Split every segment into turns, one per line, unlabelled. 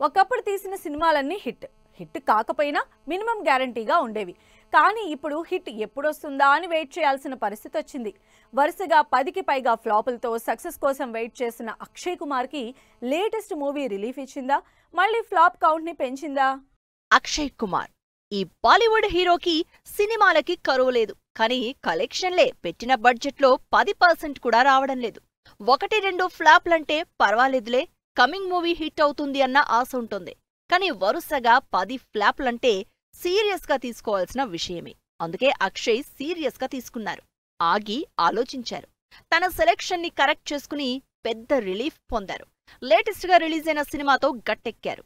ఒకప్పుడు తీసిన సినిమాలన్నీ హిట్ కాకపోయినా మినిమం గ్యారంటీగా ఉండేవి. కానీ ఇప్పుడు హిట్ ఎప్పుడొస్తుందా అని వెయిట్ చేయాల్సిన పరిస్థితి వచ్చింది. వరుసగా 10కి పైగా ఫ్లాపులతో సక్సెస్ కోసం వెయిట్ చేసిన అక్షయ్ కుమార్ కి లేటెస్ట్ మూవీ రిలీఫ్ ఇచ్చిందా, మళ్ళీ ఫ్లాప్ కౌంట్ ని పెంచిందా?
అక్షయ్ కుమార్ ఈ బాలీవుడ్ హీరోకి సినిమాలకి కరువు లేదు. కానీ కలెక్షన్లే పెట్టిన బడ్జెట్లో 10% కూడా రావడం లేదు. 1-2 ఫ్లాప్లంటే పర్వాలేదులే, కమింగ్ మూవీ హిట్ అవుతుంది అన్న ఆశ ఉంటుంది. కానీ వరుసగా 10 ఫ్లాప్లంటే సీరియస్ గా తీసుకోవాల్సిన విషయమే. అందుకే అక్షయ్ సీరియస్ గా తీసుకున్నారు. ఆగి ఆలోచించారు. తన సెలెక్షన్ ని కరెక్ట్ చేసుకుని పెద్ద రిలీఫ్ పొందారు. లేటెస్ట్ గా రిలీజ్ అయిన సినిమాతో గట్టెక్కారు.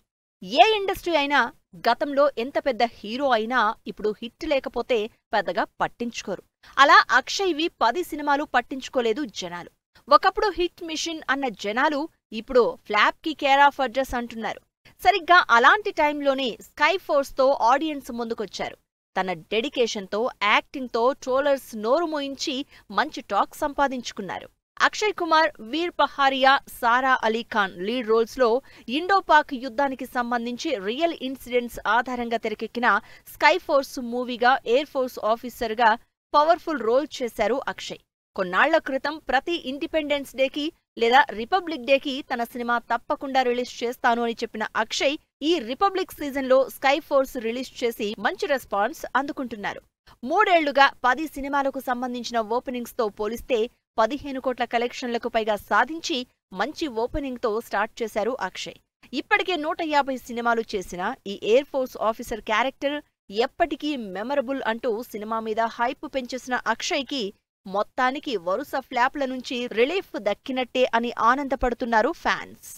ఏ ఇండస్ట్రీ అయినా గతంలో ఎంత పెద్ద హీరో అయినా ఇప్పుడు హిట్ లేకపోతే పెద్దగా పట్టించుకోరు. అలా అక్షయ్వి 10 సినిమాలు పట్టించుకోలేదు జనాలు. ఒకప్పుడు హిట్ మిషన్ అన్న జనాలు ఇప్పుడు ఫ్లాప్ కి కేర్ ఆఫ్ అడ్రస్ అంటున్నారు. సరిగ్గా అలాంటి టైంలోనే స్కై ఫోర్స్ తో ఆడియన్స్ ముందుకొచ్చారు. తన డెడికేషన్తో, యాక్టింగ్తో ట్రోలర్స్ నోరు మోయించి మంచి టాక్ సంపాదించుకున్నారు. అక్షయ్ కుమార్, వీర్ పహారియా, సారా అలీ ఖాన్ లీడ్ రోల్స్ లో ఇండో-పాక్ యుద్ధానికి సంబంధించి రియల్ ఇన్సిడెంట్స్ ఆధారంగా తెరకెక్కిన స్కై ఫోర్స్ మూవీగా ఎయిర్ ఫోర్స్ ఆఫీసర్ గా పవర్ఫుల్ రోల్ చేశారు అక్షయ్. కొన్నాళ్ల క్రితం ప్రతి ఇండిపెండెన్స్ డేకి లేదా రిపబ్లిక్ డేకి తన సినిమా తప్పకుండా రిలీజ్ చేస్తాను అని చెప్పిన అక్షయ్ ఈ రిపబ్లిక్ సీజన్లో స్కై ఫోర్స్ రిలీజ్ చేసి మంచి రెస్పాన్స్ అందుకుంటున్నారు. 3 ఏళ్లుగా 10 సినిమాలకు సంబంధించిన ఓపెనింగ్స్ తో పోలిస్తే 15 కోట్ల కలెక్షన్లకు పైగా సాధించి మంచి ఓపెనింగ్ తో స్టార్ట్ చేశారు అక్షయ్. ఇప్పటికే 150 సినిమాలు చేసిన ఈ ఎయిర్ ఫోర్స్ ఆఫీసర్ క్యారెక్టర్ ఎప్పటికీ మెమరబుల్ అంటూ సినిమా మీద హైప్ పెంచేసిన అక్షయ్ కి మొత్తానికి వరుస ఫ్లాప్ల నుంచి రిలీఫ్ దక్కినట్టే అని ఆనందపడుతున్నారు ఫ్యాన్స్.